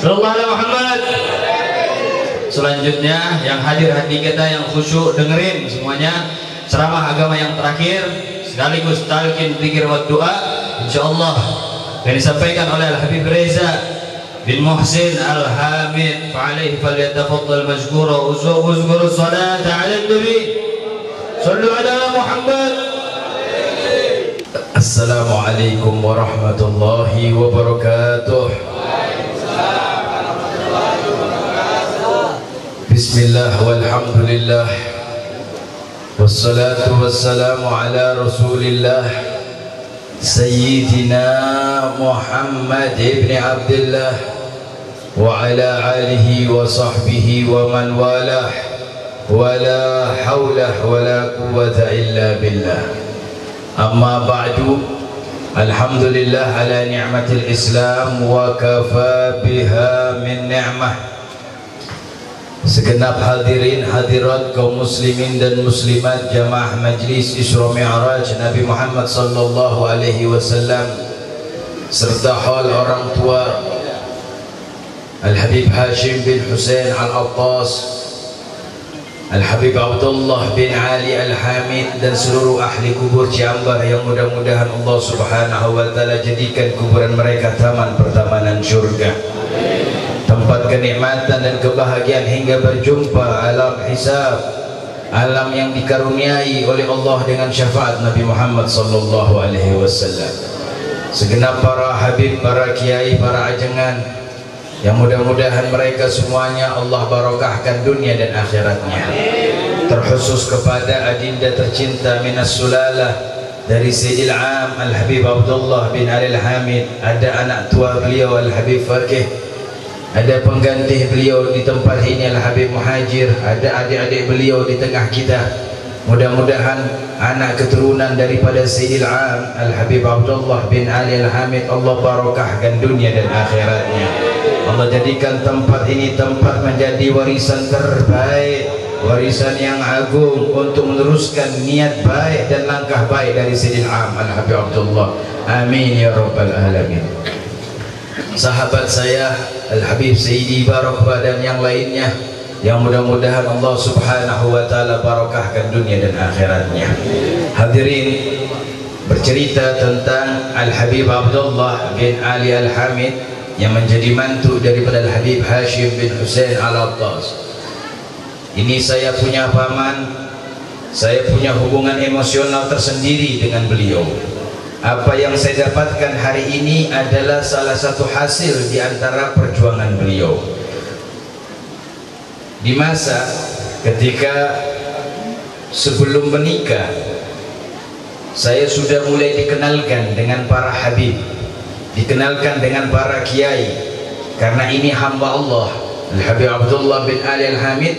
Sallallahu alaihi Muhammad. Selanjutnya yang hadir hati kita yang khusyuk dengerin semuanya ceramah agama yang terakhir sekaligus talqin zikir wa doa insyaallah yang disampaikan oleh Al-Habib Reza bin Muhsin Al-Hamid fa'alaihi falyatafaddal mazkura uzkuru salata 'ala nabi sallu 'ala Muhammad. Assalamualaikum warahmatullahi wabarakatuh. Bismillah walhamdulillah wassalatu wassalamu ala rasulillah Sayyidina Muhammad ibn Abdullah wa ala alihi wa sahbihi wa man walah wa la hawla wa la quwwata illa billah. Amma ba'du, alhamdulillah ala ni'matil Islam wa kafa biha min ni'mah. Segenap hadirin hadirat kaum muslimin dan muslimat jamaah majlis Isra Mi'raj Nabi Muhammad sallallahu alaihi wasallam serta hal orang tua Al-Habib Hashim bin Hussein Al-Attas, Al-Habib Abdullah bin Ali Al-Hamid dan seluruh ahli kubur Ciambar yang mudah-mudahan Allah subhanahu wa ta'ala jadikan kuburan mereka taman pertamanan syurga, tempat kenikmatan dan kebahagiaan hingga berjumpa alam hisab, alam yang dikaruniai oleh Allah dengan syafaat Nabi Muhammad sallallahu alaihi wasallam. Segenap para habib, para kiai, para ajengan yang mudah-mudahan mereka semuanya Allah barokahkan dunia dan akhiratnya. Terkhusus kepada adinda tercinta minas sulalah dari Sayyidil Am Al-Habib Abdullah bin Ali Al-Hamid, ada anak tua beliau Al-Habib Fakih, ada pengganti beliau di tempat ini Al-Habib Muhajir, ada adik-adik beliau di tengah kita. Mudah-mudahan anak keturunan daripada Sayyidil Am Al-Habib Abdullah bin Ali Al-Hamid Allah barokahkan dunia dan akhiratnya. Allah jadikan tempat ini tempat menjadi warisan terbaik, warisan yang agung untuk meneruskan niat baik dan langkah baik dari Sayyidil Am Al-Habib Abdullah. Amin ya rabbal alamin. Sahabat saya Al-Habib Sayyidi Barakah dan yang lainnya yang mudah-mudahan Allah subhanahu wa ta'ala barokahkan dunia dan akhiratnya. Hadirin, bercerita tentang Al-Habib Abdullah bin Ali Al-Hamid yang menjadi mantu daripada Al-Habib Hashim bin Hussein Al-Attas. Ini saya punya paman, saya punya hubungan emosional tersendiri dengan beliau. Apa yang saya dapatkan hari ini adalah salah satu hasil di antara perjuangan beliau. Di masa ketika sebelum menikah, saya sudah mulai dikenalkan dengan para habib, dikenalkan dengan para kiai, karena ini hamba Allah. Al-Habib Abdullah bin Ali Al-Hamid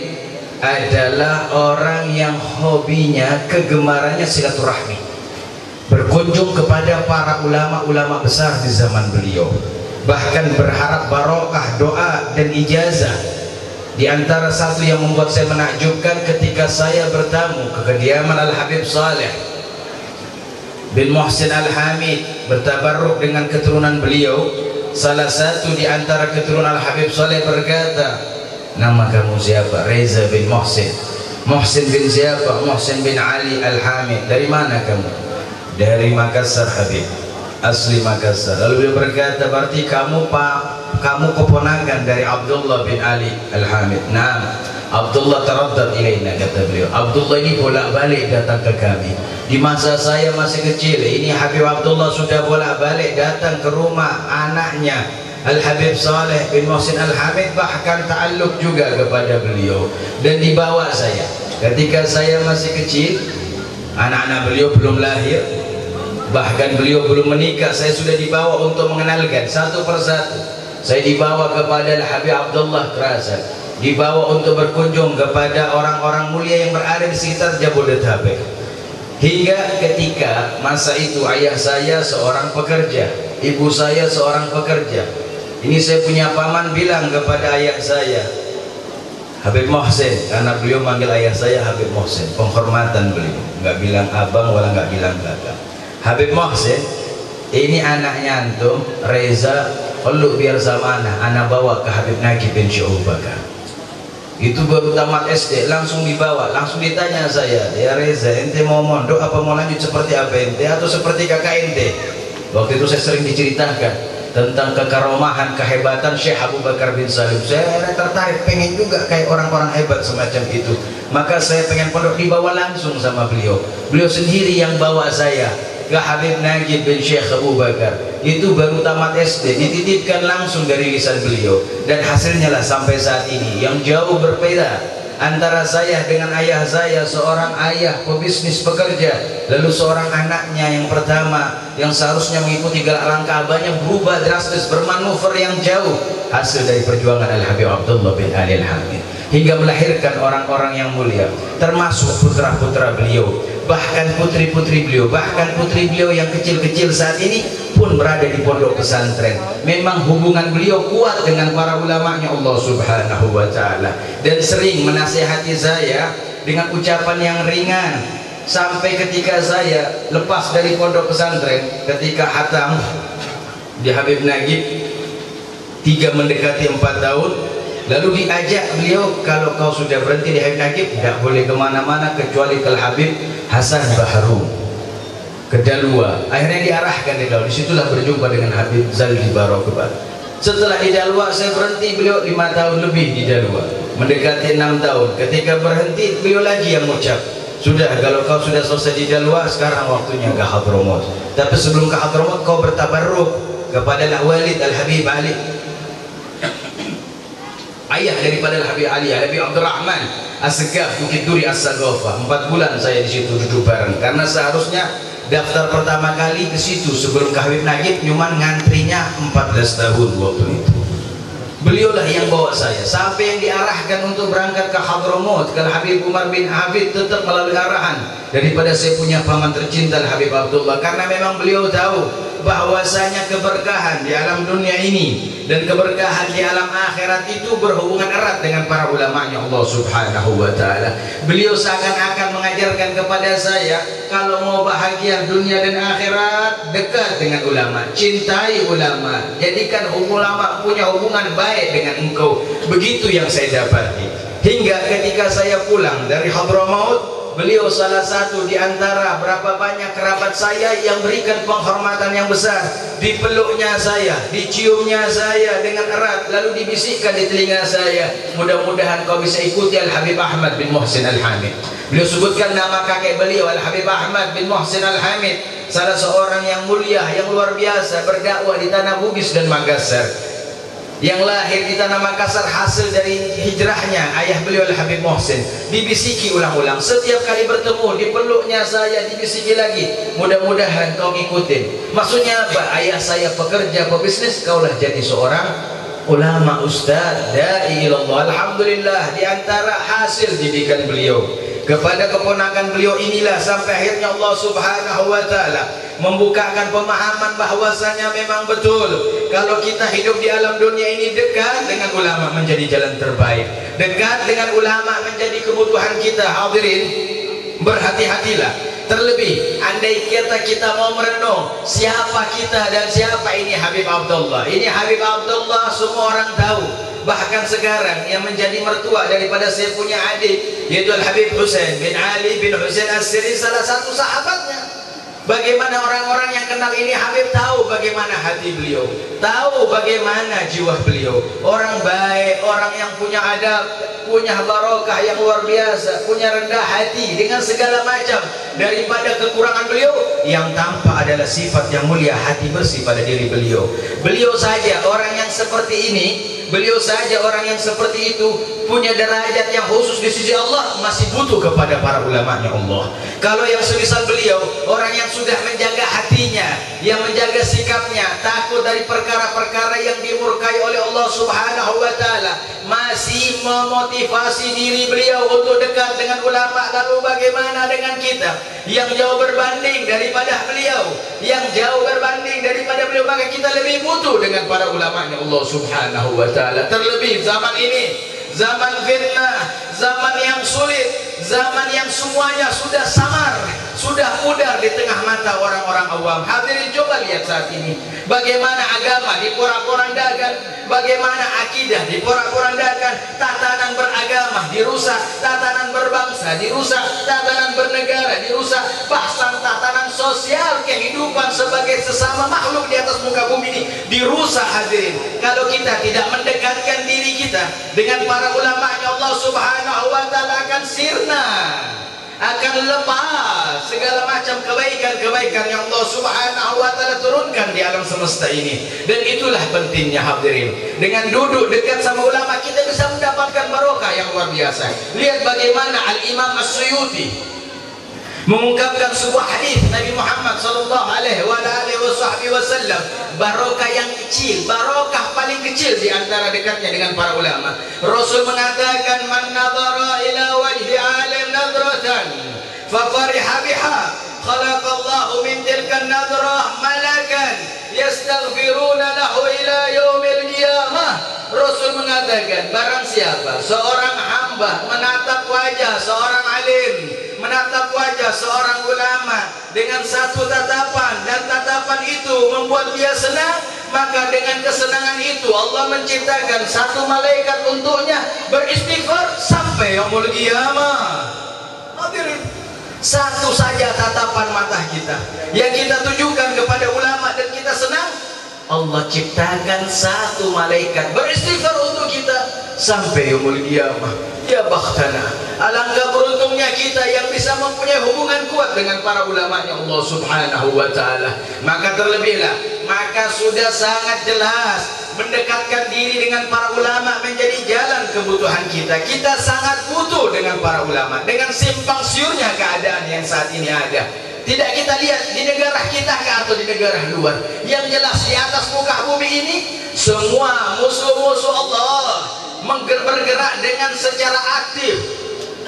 adalah orang yang hobinya, kegemarannya silaturahmi, berkunjung kepada para ulama-ulama besar di zaman beliau, bahkan berharap barokah, doa dan ijazah. Di antara satu yang membuat saya menakjubkan ketika saya bertamu ke kediaman Al-Habib Saleh bin Muhsin Al-Hamid, bertabarruk dengan keturunan beliau. Salah satu di antara keturunan Al-Habib Saleh berkata, "Nama kamu siapa?" "Reza bin Muhsin." "Muhsin bin siapa?" "Muhsin bin Ali Al-Hamid." "Dari mana kamu?" "Dari Makassar Habib, asli Makassar." Lalu beliau berkata, "Berarti kamu keponakan dari Abdullah bin Ali Al-Hamid." "Nah, Abdullah taraddad ilaina," kata beliau. "Abdullah ini bolak-balik datang ke kami. Di masa saya masih kecil, ini Habib Abdullah sudah bolak-balik datang ke rumah anaknya Al-Habib Saleh bin Muhsin Al-Hamid, bahkan ta'alluq juga kepada beliau dan dibawa saya. Ketika saya masih kecil, anak-anak beliau belum lahir, bahkan beliau belum menikah, saya sudah dibawa untuk mengenalkan satu persatu. Saya dibawa kepada Al-Habib Abdullah Kerasan, dibawa untuk berkunjung kepada orang-orang mulia yang berada di sekitar Jabodetabek. Hingga ketika masa itu ayah saya seorang pekerja, ibu saya seorang pekerja. Ini saya punya paman bilang kepada ayah saya, Habib Muhsin, karena beliau manggil ayah saya Habib Muhsin, penghormatan beliau, nggak bilang abang wala nggak bilang kakak. Habib Muhsin, ini anaknya antum, Reza Kalau biar sama anak bawa ke Habib Nagib bin Syekh Abu Bakar. Itu baru tamat SD, langsung dibawa, langsung ditanya saya, ya Reza, ente mau mondok apa mau lanjut seperti apa ente atau seperti kakak ente? Waktu itu saya sering diceritakan tentang kekaromahan, kehebatan Syekh Abu Bakar bin Salim. Saya tertarik, pengen juga kayak orang-orang hebat semacam itu. Maka saya pengen pondok, dibawa langsung sama beliau. Beliau sendiri yang bawa saya ke Habib Nagib bin Syekh Abu Bakar. Itu baru tamat SD, dititipkan langsung dari lisan beliau. Dan hasilnya lah sampai saat ini yang jauh berbeda antara saya dengan ayah saya, seorang ayah pebisnis pekerja, lalu seorang anaknya yang pertama yang seharusnya mengikuti gerak langkah abahnya berubah drastis, bermanuver yang jauh, hasil dari perjuangan Al-Habib Abdullah bin Ali Al-Hamid, hingga melahirkan orang-orang yang mulia, termasuk putra-putra beliau, bahkan putri-putri beliau, bahkan putri beliau yang kecil-kecil saat ini pun berada di pondok pesantren. Memang hubungan beliau kuat dengan para ulamanya Allah Subhanahu wa Ta'ala, dan sering menasihati saya dengan ucapan yang ringan, sampai ketika saya lepas dari pondok pesantren, ketika hatam di Habib Nagib 3 mendekati 4 tahun, lalu diajak beliau, kalau kau sudah berhenti di Habib Nagib tidak boleh kemana-mana kecuali ke Habib Hasan Baharu, ke Dalwa. Akhirnya diarahkan di Dalwa, disitulah berjumpa dengan Habib Zaldi Barokebat. Setelah di Dalwa saya berhenti, beliau 5 tahun lebih di Dalwa, mendekati 6 tahun. Ketika berhenti beliau lagi yang mengucap, sudah, kalau kau sudah selesai di Dalwa, sekarang waktunya ke Hadramut. Tapi sebelum ke Hadramut kau bertabarruk kepada Walid Al-Habib Ali, ayah daripada Al-Habib Ali, Al-Habib Abdurrahman As-Segaf Bukit Duri As-Sagofah. 4 bulan saya di situ duduk bareng, karena seharusnya daftar pertama kali ke situ sebelum ke Habib Nagib, cuman ngantrinya 14 tahun waktu itu. Beliaulah yang bawa saya sampai yang diarahkan untuk berangkat ke Hadramut, ke Habib Umar bin Habib, tetap melalui arahan daripada saya punya paman tercinta Habib Abdullah, karena memang beliau tahu bahwasanya keberkahan di alam dunia ini dan keberkahan di alam akhirat itu berhubungan erat dengan para ulamanya Allah Subhanahu wa Ta'ala. Beliau seakan-akan mengajarkan kepada saya, kalau mau bahagia dunia dan akhirat, dekat dengan ulama, cintai ulama, jadikan ulama punya hubungan baik dengan engkau. Begitu yang saya dapati. Hingga ketika saya pulang dari Hadramut, beliau salah satu di antara berapa banyak kerabat saya yang berikan penghormatan yang besar. Dipeluknya saya, diciumnya saya dengan erat, lalu dibisikkan di telinga saya, mudah-mudahan kau bisa ikuti Al-Habib Ahmad bin Muhsin Al-Hamid. Beliau sebutkan nama kakek beliau, Al-Habib Ahmad bin Muhsin Al-Hamid, salah seorang yang mulia, yang luar biasa, berdakwah di tanah Bugis dan Makassar, yang lahir di tanah Makassar hasil dari hijrahnya ayah beliau Al-Habib Muhsin. Dibisiki ulang-ulang, setiap kali bertemu dipeluknya saya, dibisiki lagi, mudah-mudahan kau ngikutin. Maksudnya apa? Ayah saya pekerja, pebisnis, kaulah jadi seorang ulama, ustaz, da'i ilallah. Alhamdulillah, di antara hasil didikan beliau kepada keponakan beliau inilah sampai akhirnya Allah Subhanahu wa Ta'ala membukakan pemahaman bahwasanya memang betul kalau kita hidup di alam dunia ini, dekat dengan ulama menjadi jalan terbaik, dekat dengan ulama menjadi kebutuhan kita. Hadirin, berhati-hatilah. Terlebih andai kita mau merenung siapa kita dan siapa ini Habib Abdullah. Ini Habib Abdullah semua orang tahu. Bahkan sekarang yang menjadi mertua daripada saya punya adik, yaitu Al-Habib Husain bin Ali bin Husain As-Siri, salah satu sahabatnya. Bagaimana orang-orang yang kenal ini Habib tahu bagaimana hati beliau, tahu bagaimana jiwa beliau. Orang baik, orang yang punya adab, punya barokah yang luar biasa, punya rendah hati dengan segala macam. Daripada kekurangan beliau, yang tampak adalah sifat yang mulia, hati bersih pada diri beliau. Beliau saja orang yang seperti ini, beliau saja orang yang seperti itu punya derajat yang khusus di sisi Allah, masih butuh kepada para ulamanya Allah. Kalau yang semisal beliau, orang yang sudah menjaga hatinya, yang menjaga sikapnya, takut dari perkara-perkara yang dimurkai oleh Allah Subhanahu wa Ta'ala, masih memotivasi diri beliau untuk dekat dengan ulama. Lalu bagaimana dengan kita yang jauh berbanding daripada beliau, yang jauh berbanding daripada beliau? Maka kita lebih butuh dengan para ulamanya Allah Subhanahu wa Ta'ala. Terlebih zaman ini, zaman fitnah, zaman yang sulit, zaman yang semuanya sudah samar, sudah pudar di tengah mata orang-orang awam. Hadirin, coba lihat saat ini bagaimana agama diporak-porandakan, bagaimana akidah diporak-porandakan, tatanan beragama dirusak, tatanan berbangsa dirusak, tatanan bernegara dirusak, bahkan tatanan sosial kehidupan sebagai sesama makhluk di atas muka bumi ini dirusak. Hadirin, kalau kita tidak mendekatkan diri kita dengan para ulama-Nya, Allah Subhanahu wa taala akan sirna, akan lepas segala macam kebaikan-kebaikan yang Allah Subhanahu wa taala turunkan di alam semesta ini. Dan itulah pentingnya hadirin, dengan duduk dekat sama ulama kita bisa mendapatkan barokah yang luar biasa. Lihat bagaimana Al-Imam As-Suyuti mengungkapkan sebuah hadis Nabi Muhammad sallallahu alaihi wasallam, barokah yang kecil, barokah paling kecil di antara dekatnya dengan para ulama. Rasul mengatakan, man nadhara ila wajhi alim nadratan fa fariha biha khalaqallahu min tilka nadrah malakan yastaghfiruna lahu ila yaumil qiyamah. Rasul mengatakan, barang siapa seorang hamba menatap wajah seorang alim, menatap wajah seorang ulama dengan satu tatapan, dan tatapan itu membuat dia senang, maka dengan kesenangan itu Allah menciptakan satu malaikat untuknya beristighfar sampai yaumul qiyamah. Hadirin, satu saja tatapan mata kita yang kita tujukan kepada ulama dan kita senang, Allah ciptakan satu malaikat beristighfar untuk kita sampai yaumul qiyamah. Ya bakhtana, alangkah beruntungnya kita yang bisa mempunyai hubungan kuat dengan para ulama-Nya Allah Subhanahu wa taala. Maka terlebihlah, maka sudah sangat jelas mendekatkan diri dengan para ulama menjadi jalan kebutuhan kita. Kita sangat butuh dengan para ulama, dengan simpang siurnya keadaan yang saat ini ada. Tidak kita lihat di negara kita atau di negara luar. Yang jelas di atas muka bumi ini semua musuh-musuh Allah bergerak dengan secara aktif,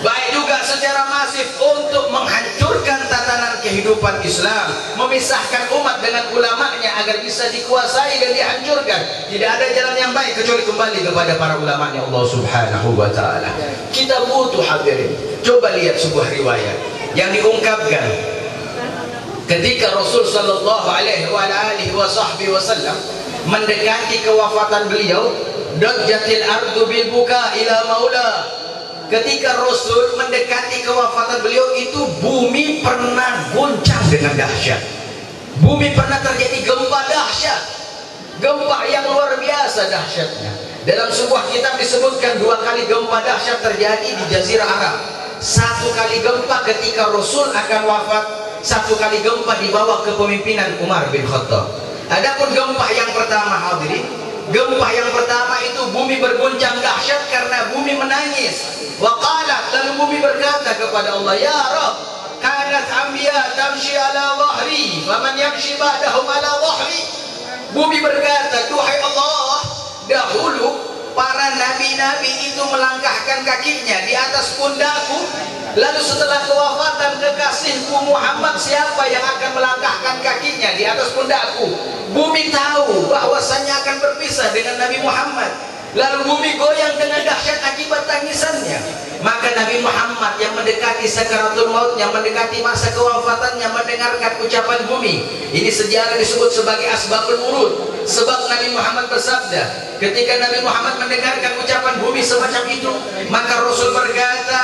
baik juga secara masif untuk menghancurkan tatanan kehidupan Islam, memisahkan umat dengan ulamanya agar bisa dikuasai dan dihancurkan. Tidak ada jalan yang baik kecuali kembali kepada para ulama-Nya Allah Subhanahu wa taala. Kita butuh hadirin. Coba lihat sebuah riwayat yang diungkapkan ketika Rasul sallallahu alaihi wasallam mendekati kewafatan beliau, dajjatil ardu bil buka ila maula. Ketika Rasul mendekati kewafatan beliau itu, bumi pernah goncang dengan dahsyat. Bumi pernah terjadi gempa dahsyat, gempa yang luar biasa dahsyatnya. Dalam sebuah kitab disebutkan 2 kali gempa dahsyat terjadi di Jazirah Arab. 1 kali gempa ketika Rasul akan wafat, 1 kali gempa di bawah kepemimpinan Umar bin Khattab. Adapun gempa yang pertama hadirin, gempa yang pertama itu bumi berguncang dahsyat karena bumi menangis. Waqalat, lalu bumi berkata kepada Allah, ya Rabb, kanat anbiya tamshi ala dhahri, faman yamshi ba'dahum ala dhahri. Bumi berkata, duhai Allah, dahulu para nabi-nabi itu melangkahkan kakinya di atas pundakku, lalu setelah kewafatan kekasihku Muhammad, siapa yang akan melangkahkan kakinya di atas pundakku? Bumi tahu bahwasanya akan berpisah dengan Nabi Muhammad, lalu bumi goyang dengan dahsyat akibat tangisannya. Maka Nabi Muhammad yang mendekati sakaratul maut, yang mendekati masa kewafatannya, mendengarkan ucapan bumi. Ini sejarah disebut sebagai asbabul wurud. Sebab Nabi Muhammad bersabda, ketika Nabi Muhammad mendengarkan ucapan bumi semacam itu, maka Rasul berkata,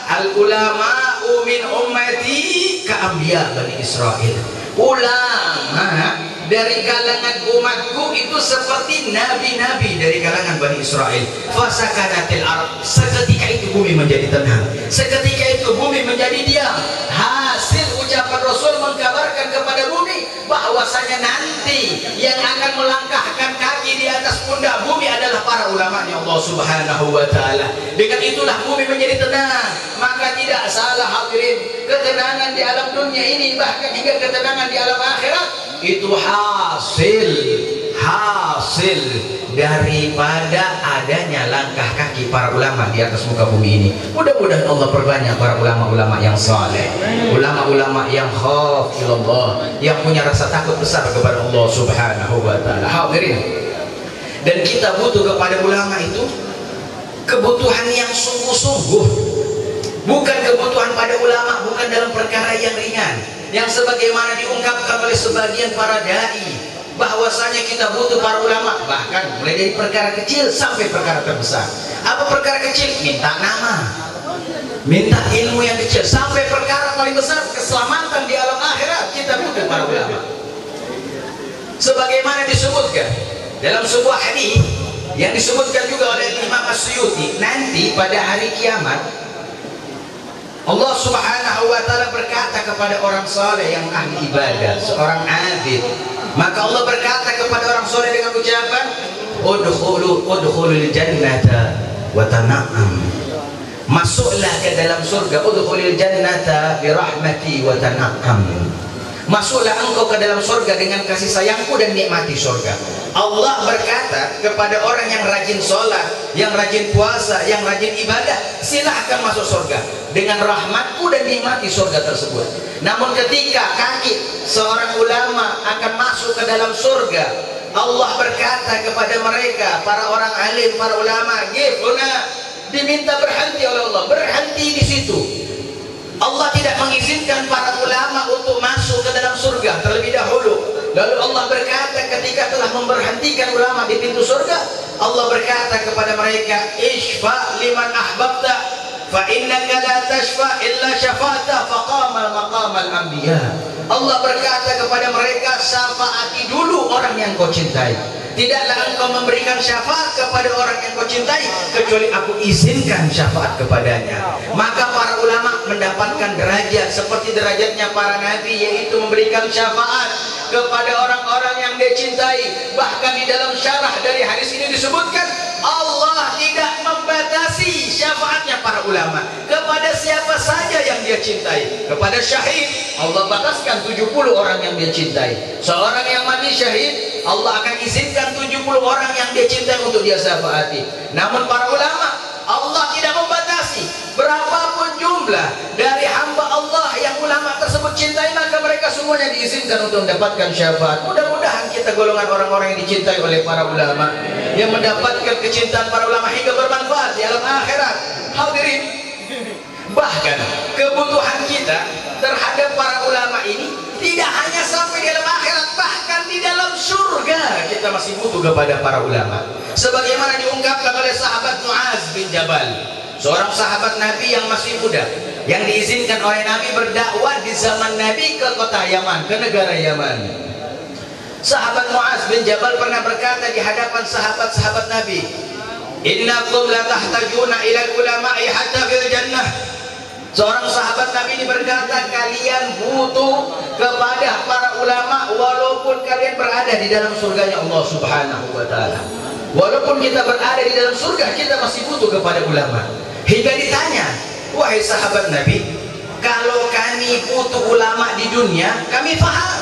al ulama'u min ummati ka anbiya Bani Israil. Ulama dari kalangan umatku itu seperti nabi-nabi dari kalangan Bani Israel. Fasakanatil Arab, seketika itu bumi menjadi tenang, seketika itu bumi menjadi diam. Hasil ucapan Rasul mengkabarkan kepada bumi bahwasanya nanti yang akan melangkahkan kaki di atas pundak bumi adalah para ulama-Nya Allah Subhanahu wa taala. Dengan itulah bumi menjadi tenang. Maka tidak salah hadirin, ketenangan di alam dunia ini bahkan hingga ketenangan di alam akhirat itu hasil daripada adanya langkah kaki para ulama di atas muka bumi ini. Mudah-mudahan Allah perbanyak para ulama-ulama yang saleh, ulama-ulama yang khaufillah, yang punya rasa takut besar kepada Allah Subhanahu wa taala. Hadirin, dan kita butuh kepada ulama itu kebutuhan yang sungguh-sungguh. Bukan kebutuhan pada ulama, bukan dalam perkara yang ringan, yang sebagaimana diungkapkan oleh sebagian para dai, bahwasanya kita butuh para ulama, bahkan mulai dari perkara kecil sampai perkara terbesar. Apa perkara kecil? Minta nama, minta ilmu yang kecil, sampai perkara paling besar, keselamatan di alam akhirat, kita butuh para ulama. Sebagaimana disebutkan dalam sebuah hadis yang disebutkan juga oleh Imam As-Suyuti, nanti pada hari kiamat Allah Subhanahu wa ta'ala berkata kepada orang saleh yang ahli ibadah, seorang abid, maka Allah berkata kepada orang saleh dengan ucapan udkhulul jannata wa tana'am, masuklah ke dalam surga, udkhulul jannata bi rahmati wa tana'am, masuklah engkau ke dalam surga dengan kasih sayangku dan nikmati surga. Allah berkata kepada orang yang rajin sholat, yang rajin puasa, yang rajin ibadah, silahkan masuk surga dengan rahmatku dan nikmati surga tersebut. Namun ketika kaki seorang ulama akan masuk ke dalam surga, Allah berkata kepada mereka, para orang alim, para ulama, gifuna, diminta berhenti oleh Allah, berhenti di situ. Allah tidak mengizinkan para ulama untuk masuk ke dalam surga terlebih dahulu. Lalu Allah berkata ketika telah memberhentikan ulama di pintu surga, Allah berkata kepada mereka, ishfa liman ahbabta fa innaka la tashfa illa syafa'ta faqamal maqamal anbiya. Allah berkata kepada mereka, syafaati dulu orang yang kau cintai. Tidaklah engkau memberikan syafaat kepada orang yang kau cintai kecuali aku izinkan syafaat kepadanya. Maka para ulama mendapatkan derajat seperti derajatnya para nabi, yaitu memberikan syafaat kepada orang-orang yang dia cintai. Bahkan di dalam syarah dari hadis ini disebutkan, Allah tidak membatasi syafaatnya para ulama kepada siapa saja yang dia cintai. Kepada syahid Allah bataskan 70 orang yang dia cintai. Seorang yang mati syahid, Allah akan izinkan 70 orang yang dia cintai untuk dia syafaati. Namun para ulama, Allah tidak membatasi berapapun jumlah dari hamba Allah yang ulama tersebut cintai, maka mereka semuanya diizinkan untuk mendapatkan syafaat. Mudah-mudahan kita golongan orang-orang yang dicintai oleh para ulama, yang mendapatkan kecintaan para ulama hingga bermanfaat di alam akhirat. Hadirin, bahkan kebutuhan kita terhadap para ulama ini tidak hanya sampai di alam akhirat, bahkan di dalam surga kita masih butuh kepada para ulama. Sebagaimana diungkapkan oleh sahabat Muaz bin Jabal, seorang sahabat Nabi yang masih muda, yang diizinkan oleh Nabi berdakwah di zaman Nabi ke kota Yaman, ke negara Yaman. Sahabat Muaz bin Jabal pernah berkata di hadapan sahabat-sahabat Nabi, innakum la tahtajuna ila ulama'i hatta fil jannah. Seorang sahabat Nabi ini berkata, kalian butuh kepada para ulama walaupun kalian berada di dalam surganya Allah Subhanahu wa ta'ala. Walaupun kita berada di dalam surga, kita masih butuh kepada ulama. Hingga ditanya, wahai sahabat Nabi, kalau kami butuh ulama di dunia, kami paham.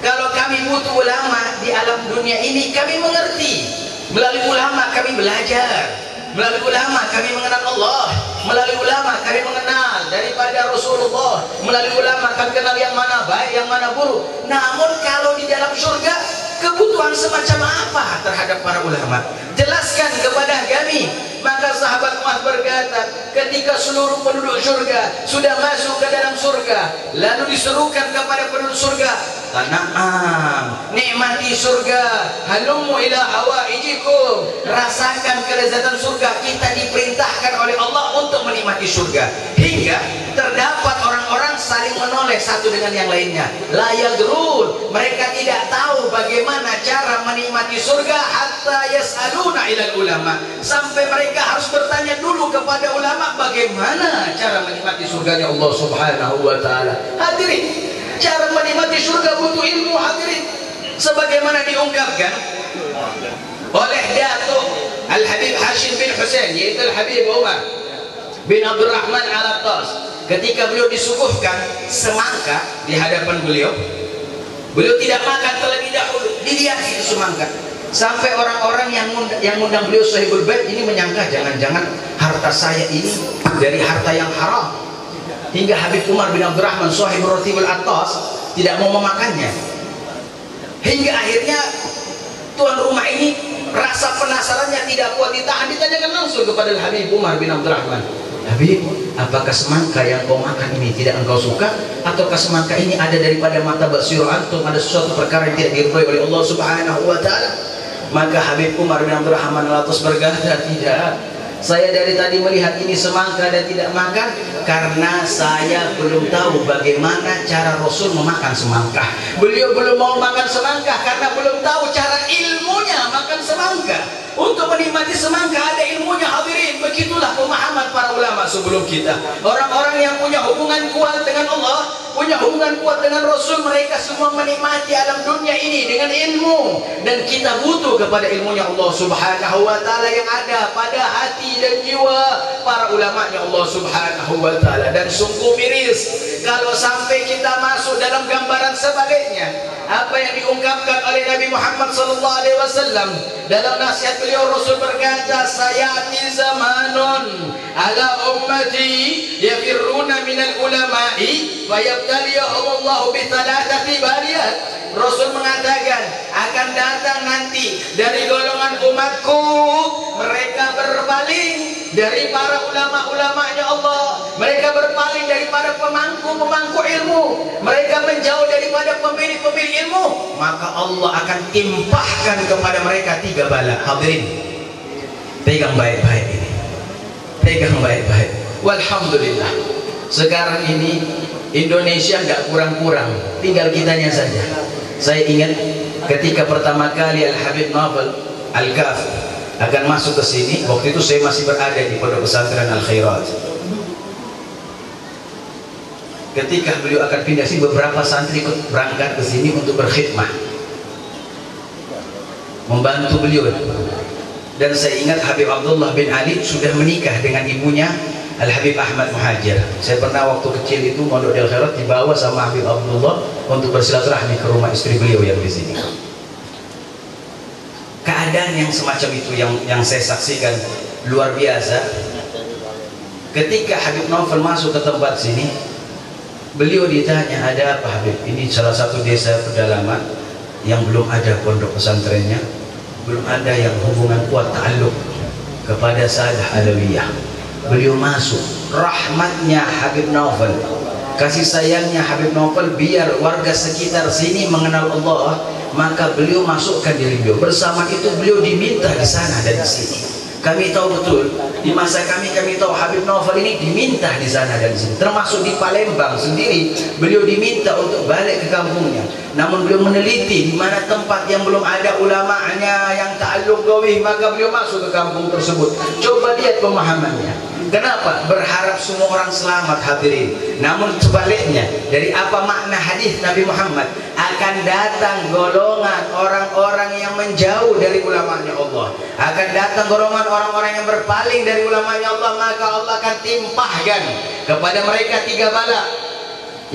Kalau kami butuh ulama di alam dunia ini, kami mengerti. Melalui ulama kami belajar, melalui ulama kami mengenal Allah, melalui ulama kami mengenal daripada Rasulullah, melalui ulama kami kenal yang mana baik, yang mana buruk. Namun kalau di dalam surga, kebutuhan semacam apa terhadap para ulama? Jelaskan kepada kami. Maka sahabat Muaz berkata, ketika seluruh penduduk surga sudah masuk ke dalam surga, lalu diserukan kepada penduduk surga, tana'am, nikmati surga, halummu ila hawaijikum, rasakan kelezatan surga. Kita diperintahkan oleh Allah untuk menikmati surga, hingga terdapat orang-orang saling menoleh satu dengan yang lainnya. La yadrun, mereka tidak tahu bagaimana cara menikmati surga, hatta yas'aluna ilal ulama, sampai mereka harus bertanya dulu kepada ulama bagaimana cara menikmati surganya Allah Subhanahu wa ta'ala. Hadirin, cara menikmati surga butuh ilmu. Hadirin, sebagaimana diungkapkan oleh Datuk Al-Habib Hashim bin Hussein, yaitu Al-Habib Umar bin Abdurrahman Al-Attas, ketika beliau disuguhkan semangka di hadapan beliau, beliau tidak makan terlebih dahulu, dihiasi di semangka. Sampai orang-orang yang mengundang beliau Sahibul Bait ini menyangka jangan-jangan harta saya ini dari harta yang haram. Hingga Habib Umar bin Abdurrahman Sahibul Ratibul Attas tidak mau memakannya. Hingga akhirnya tuan rumah ini rasa penasarannya tidak kuat ditahan, ditanyakan langsung kepada Habib Umar bin Abdurrahman, Habib, apakah semangka yang kau makan ini tidak engkau suka, ataukah semangka ini ada daripada mata basirul antum, ada sesuatu perkara yang tidak diridhoi oleh Allah Subhanahu wa taala? Maka Habib Umar bin Abdurrahman Al-Atas berkata, tidak, saya dari tadi melihat ini semangka dan tidak makan karena saya belum tahu bagaimana cara Rasul memakan semangka. Beliau belum mau makan semangka karena belum tahu cara ilmunya makan semangka. Untuk menikmati semangka ada ilmunya, hadirin. Begitulah pemahaman para ulama sebelum kita. Orang-orang yang punya hubungan kuat dengan Allah, punya hubungan kuat dengan Rasul, mereka semua menikmati alam dunia ini dengan ilmu. Dan kita butuh kepada ilmunya Allah Subhanahu wa taala yang ada pada hati dan jiwa para ulamanya Allah Subhanahu wa taala. Dan sungguh miris kalau sampai kita masuk dalam gambaran sebaliknya. Apa yang diungkapkan oleh Nabi Muhammad sallallahu alaihi wasallam dalam nasihat beliau, Rasul berkata, sayati zamanun ala ummati yafirruna minal ulama'i fayabtaliyahumullahu bithalathati bariyat. Rasul mengatakan akan datang nanti dari golongan umatku mereka berpaling dari para ulama-ulamanya Allah, mereka berpaling daripada pemangku-pemangku ilmu, mereka menjauh daripada pemilik-pemilik ilmu, maka Allah akan timpahkan kepada mereka 3 bala. Hadirin, pegang baik-baik ini, pegang baik-baik. Walhamdulillah, sekarang ini Indonesia nggak kurang-kurang, tinggal kitanya saja. Saya ingat ketika pertama kali Al-Habib Naufal Al-Kaf akan masuk ke sini, waktu itu saya masih berada di Pondok Pesantren Al-Khairat. Ketika beliau akan pindah sini, beberapa santri ikut berangkat ke sini untuk berkhidmah, membantu beliau. Dan saya ingat Habib Abdullah bin Ali sudah menikah dengan ibunya Al-Habib Ahmad Muhajir. Saya pernah waktu kecil itu mondok di Al-Khairat dibawa sama Habib Abdullah untuk bersilaturahmi ke rumah istri beliau yang di sini. Keadaan yang semacam itu yang saya saksikan luar biasa. Ketika Habib Naufal masuk ke tempat sini, beliau ditanya, ada apa Habib? Ini salah satu desa pedalaman yang belum ada pondok pesantrennya, belum ada yang hubungan kuat ta'alluq kepada Sadah Alawiyah. Beliau masuk, rahmatnya Habib Naufal, kasih sayangnya Habib Naufal, biar warga sekitar sini mengenal Allah, maka beliau masukkan diri beliau. Bersama itu beliau diminta di sana dan di sini. Kami tahu betul di masa kami tahu Habib Naufal ini diminta di sana dan di sini. Termasuk di Palembang sendiri beliau diminta untuk balik ke kampungnya. Namun beliau meneliti di mana tempat yang belum ada ulamanya yang ta'alluq gawih, maka beliau masuk ke kampung tersebut. Coba lihat pemahamannya. Kenapa? Berharap semua orang selamat, hadirin. Namun sebaliknya, dari apa makna hadis Nabi Muhammad, akan datang golongan orang-orang yang menjauh dari ulamanya Allah, akan datang golongan orang-orang yang berpaling dari ulamanya Allah, maka Allah akan timpahkan kepada mereka 3 bala.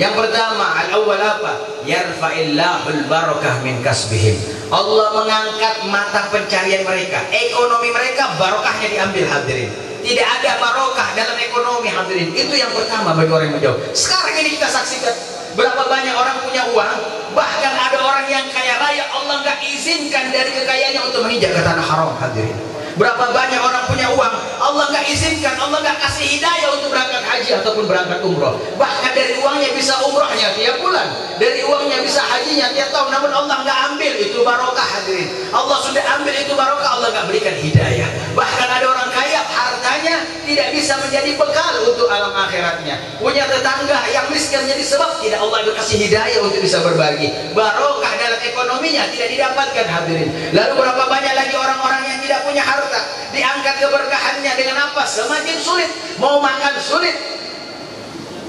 Yang pertama, al-awwal apa? Yarfa'illahul barakah min kasbihim. Allah mengangkat mata pencarian mereka, ekonomi mereka barokahnya diambil, hadirin. Tidak ada barokah dalam ekonomi, hadirin. Itu yang pertama bagi orang yang menjauh. Sekarang ini kita saksikan berapa banyak orang punya uang, bahkan ada orang yang kaya raya Allah nggak izinkan dari kekayaannya untuk menginjak ke tanah haram, hadirin. Berapa banyak orang punya uang, Allah nggak izinkan, Allah nggak kasih hidayah untuk berangkat haji ataupun berangkat umroh. Bahkan dari uangnya bisa umrohnya tiap bulan, dari uangnya bisa hajinya tiap tahun, namun Allah nggak ambil itu barokah, hadirin. Allah sudah ambil itu barokah, Allah nggak berikan hidayah. Bahkan ada orang kaya, hartanya tidak bisa menjadi bekal untuk alam akhiratnya. Punya tetangga yang miskin menjadi sebab tidak Allah kasih hidayah untuk bisa berbagi. Barokah dalam ekonominya tidak didapatkan, hadirin. Lalu berapa banyak lagi orang-orang yang tidak punya harta, diangkat keberkahannya dengan apa? Semakin sulit, mau makan sulit,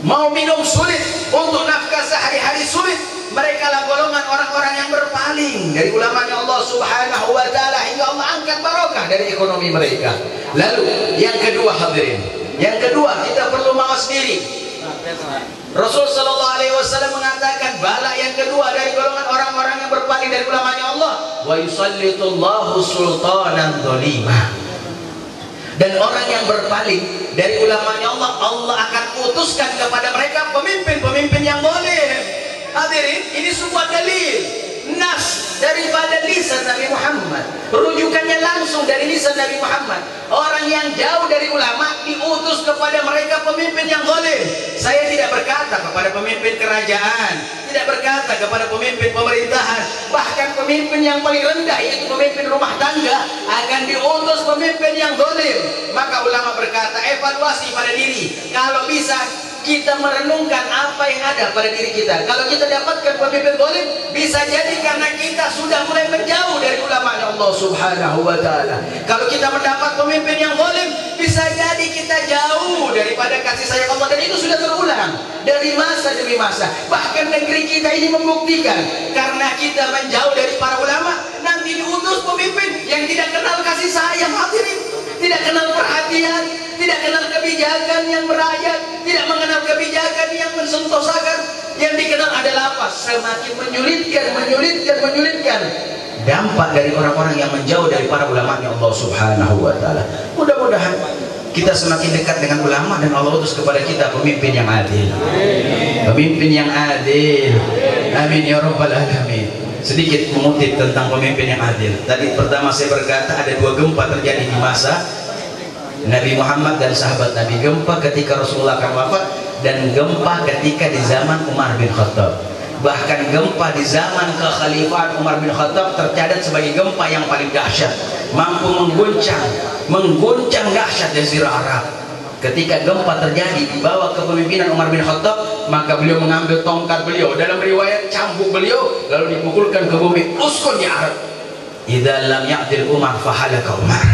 mau minum sulit, untuk nafkah sehari-hari sulit. Mereka lah golongan orang-orang yang berpaling dari ulamanya Allah Subhanahu wa ta'ala, hingga Allah angkat barokah dari ekonomi mereka. Lalu yang kedua, hadirin, yang kedua kita perlu mawas diri. Rasul sallallahu alaihi wasallam mengatakan bala yang kedua dari golongan orang-orang yang berpaling dari ulamanya Allah, wa yusallitullahu sultanan dzalima. Dan orang yang berpaling dari ulamanya Allah, Allah akan utuskan kepada mereka pemimpin-pemimpin yang zalim. Hadirin, ini sebuah dalil nas daripada lisan Nabi Muhammad, rujukannya langsung dari lisan lisan Nabi Muhammad. Orang yang jauh dari ulama diutus kepada mereka pemimpin yang zalim. Saya tidak berkata kepada pemimpin kerajaan, tidak berkata kepada pemimpin pemerintahan, bahkan pemimpin yang paling rendah yaitu pemimpin rumah tangga akan diutus pemimpin yang zalim. Maka ulama berkata, evaluasi pada diri. Kalau bisa kita merenungkan apa yang ada pada diri kita. Kalau kita dapatkan pemimpin zalim, bisa jadi karena kita sudah mulai menjauh dari ulama Allah Subhanahu wa taala. Kalau kita mendapat pemimpin yang zalim, bisa jadi kita jauh daripada kasih sayang Allah, dan itu sudah terulang dari masa demi masa. Bahkan negeri kita ini membuktikan, karena kita menjauh dari para ulama, nanti diutus pemimpin yang tidak kenal kasih sayang, hadirin, tidak kenal perhatian, tidak kenal kebijakan yang merayat, tidak mengenal kebijakan yang mensentosakan. Yang dikenal adalah apa? Semakin menyulitkan. Dampak dari orang-orang yang menjauh dari para ulama Allah Subhanahu wa taala. Mudah-mudahan kita semakin dekat dengan ulama dan Allah utus kepada kita pemimpin yang adil. Pemimpin yang adil. Amin ya rabbal alamin. Sedikit mengutip tentang pemimpin yang adil. Tadi pertama saya berkata ada dua gempa terjadi di masa Nabi Muhammad dan sahabat Nabi. Gempa ketika Rasulullah akan wafat dan gempa ketika di zaman Umar bin Khattab. Bahkan gempa di zaman kekhalifahan Umar bin Khattab tercatat sebagai gempa yang paling dahsyat, mampu mengguncang dahsyat Jazirah Arab. Ketika gempa terjadi di bawah kepemimpinan Umar bin Khattab, maka beliau mengambil tongkat beliau, dalam riwayat cambuk beliau, lalu dipukulkan ke bumi. Uskun ya Arab, idza lam ya'dil Umar fahalaka Umar.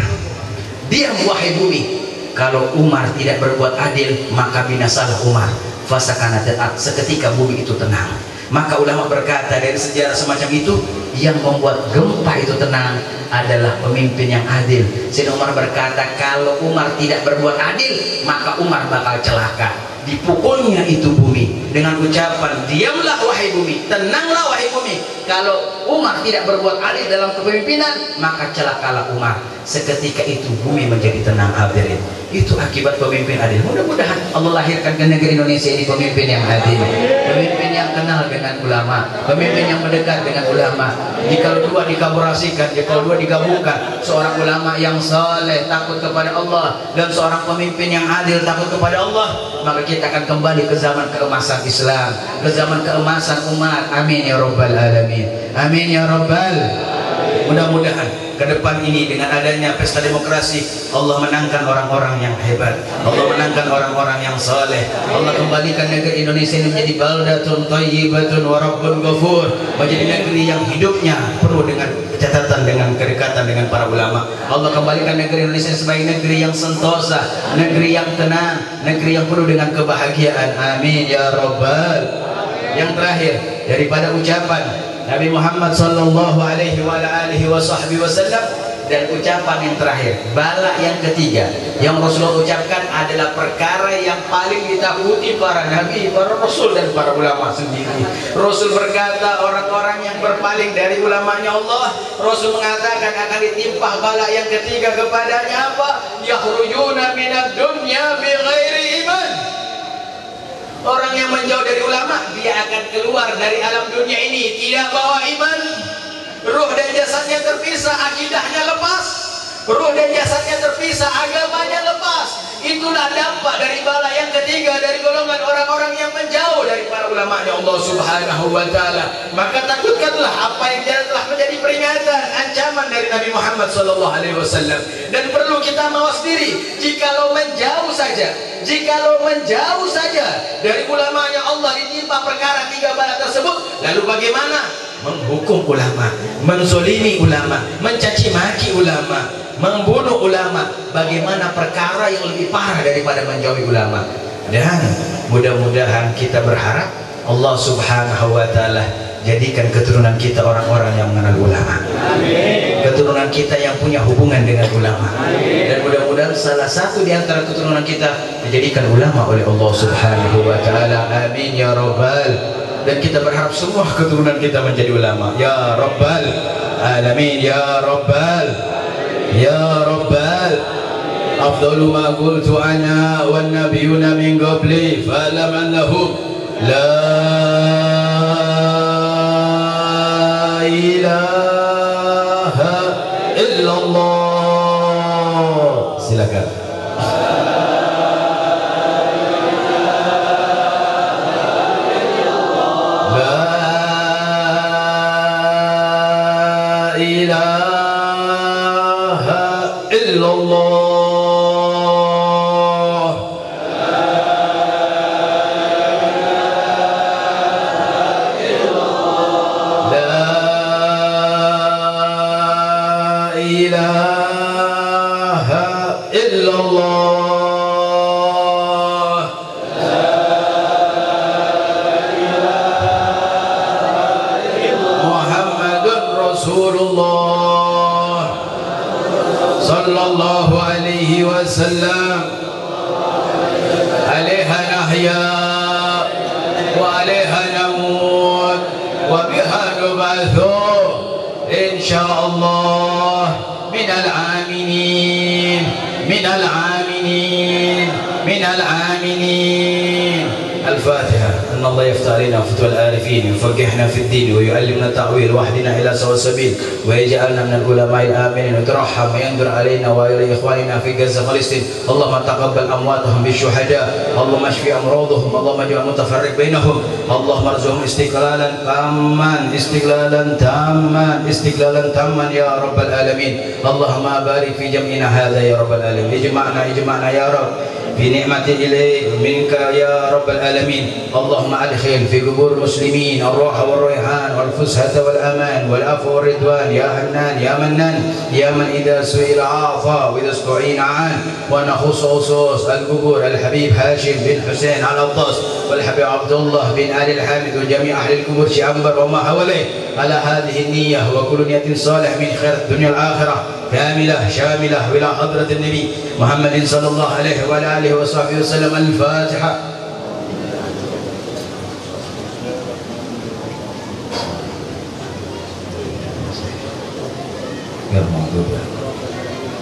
Diam wahai bumi, kalau Umar tidak berbuat adil maka binasalah Umar. Fasakana ta'at, seketika bumi itu tenang. Maka ulama berkata dari sejarah semacam itu, yang membuat gempa itu tenang adalah pemimpin yang adil. Sayyidina Umar berkata, kalau Umar tidak berbuat adil maka Umar bakal celaka. Dipukulnya itu bumi dengan ucapan, diamlah wahai bumi, tenanglah wahai bumi. Kalau Umar tidak berbuat adil dalam kepemimpinan maka celakalah Umar. Seketika itu bumi menjadi tenang, hadirin. Itu akibat pemimpin adil. Mudah-mudahan Allah lahirkan ke negeri Indonesia ini pemimpin yang adil, pemimpin yang kenal dengan ulama, pemimpin yang mendekat dengan ulama. Jika dua dikolaborasikan, jika dua digabungkan, seorang ulama yang saleh takut kepada Allah dan seorang pemimpin yang adil takut kepada Allah, maka kita akan kembali ke zaman keemasan Islam, ke zaman keemasan umat. Amin ya rabbal alamin. Amin ya rabbal. Mudah-mudahan ke depan ini dengan adanya pesta demokrasi, Allah menangkan orang-orang yang hebat, Allah menangkan orang-orang yang saleh. Allah kembalikan negeri Indonesia ini menjadi baldatun thayyibatun wa rabbun ghafur, menjadi negeri yang hidupnya penuh dengan catatan, dengan kedekatan dengan para ulama. Allah kembalikan negeri Indonesia sebagai negeri yang sentosa, negeri yang tenang, negeri yang penuh dengan kebahagiaan. Amin ya rabbal. Yang terakhir daripada ucapan Nabi Muhammad sallallahu alaihi wa alihi wasallam, dan ucapan yang terakhir, bala yang ketiga yang Rasulullah ucapkan adalah perkara yang paling ditakuti para nabi, para rasul dan para ulama sendiri. Rasul berkata, orang-orang yang berpaling dari ulamanya Allah, Rasul mengatakan akan ditimpa bala yang ketiga kepadanya. Apa? Yakhrujuna minad dunya bighairi iman. Orang yang menjauh dari ulama, dia akan keluar dari alam dunia ini tidak bawa iman. Ruh dan jasadnya terpisah, akidahnya lepas. Ruh dan jasadnya terpisah, agamanya lepas. Itulah dampak dari bala yang ketiga dari golongan orang-orang yang menjauh dari para ulama-Nya Allah Subhanahu wa taala. Maka takutkanlah apa yang telah menjadi peringatan, ancaman dari Nabi Muhammad sallallahu alaihi wasallam. Dan perlu kita mawas diri, jikalau menjauh saja dari ulama-Nya Allah ditimpa perkara tiga bala tersebut, lalu bagaimana? Menghukum ulama, menzolimi ulama, mencaci maki ulama, membunuh ulama. Bagaimana perkara yang lebih parah daripada menjauhi ulama? Dan mudah-mudahan kita berharap Allah Subhanahu wa taala jadikan keturunan kita orang-orang yang mengenal ulama. Amin. Keturunan kita yang punya hubungan dengan ulama. Amin. Dan mudah-mudahan salah satu di antara keturunan kita dijadikan ulama oleh Allah Subhanahu wa taala. Amin ya rabbal. Dan kita berharap semua keturunan kita menjadi ulama. Ya rabbal alamin, ya rabbal, ya rabbal. Afdalu ma qultu ana wan nabiyuna min qabli fa'lam annahu la ilaha illallah. Silakan. La ilaha illallah. Sallallahu alaihi wasallam. Alaiha nahya wa alaiha namut wa biha nub'athu insyaallah minal aminin minal aminin minal aminin. الفاتحة. أن الله يفتح علينا فتوى العارفين ويفقهنا في الدين ويعلمنا التأويل واهدنا إلى سواء السبيل ويجعلنا من العلماء الآمنين وترحم وينظر علينا وإلى إخواننا في غزة فلسطين. اللهم تقبل أمواتهم بالشهداء. اللهم اشف أمراضهم. اللهم اجعل متفرق بينهم. اللهم ارزقهم استقلالا تاما استقلالا تاما استقلالا تاما يا رب العالمين. اللهم بارك في جمعنا هذا يا رب العالمين. اجمعنا يا رب بنعمة إليك منك يا رب العالمين. اللهم أدخل في قبور المسلمين الروح والريحان والفسحة والأمان والعفو والرضوان يا حنان يا منان يا من إذا سئل عاطى وإذا استعين عان. ونخص خصوص القبور الحبيب هاشم بن حسين على الطاس والحبيب عبد الله بن آل الحامد وجميع أهل القبور شعنبر وما حواليه على هذه النية وكل نية صالح من خير الدنيا الآخرة كاملة شاملة إلى حضرة النبي محمد صلى الله عليه وعلى آله وصحبه وسلم. الفاتحة.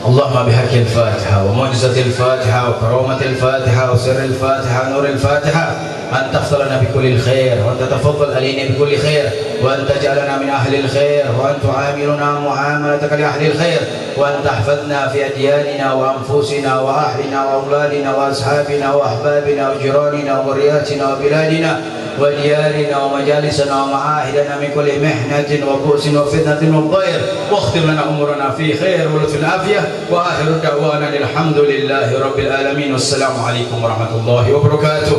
اللهم بحق الفاتحة ومعجزة الفاتحة وكرامة الفاتحة وسر الفاتحة ونور الفاتحة أن تغفر لنا بكل الخير وأن تتفضل علينا بكل خير وأن تجعلنا من أهل الخير وأن تعاملنا معاملتك لأهل الخير وأن تحفظنا في أدياننا وأنفسنا وأهلنا وأولادنا وأصحابنا وأحبابنا وجيراننا وذرياتنا وبلادنا وديارنا ومجالسنا ومعاهدنا من كل محنة وبؤس وفتنة وضير واختم لنا أمورنا في خير ولطف العافية. وآخر دعوانا الحمد لله رب العالمين والسلام عليكم ورحمة الله وبركاته.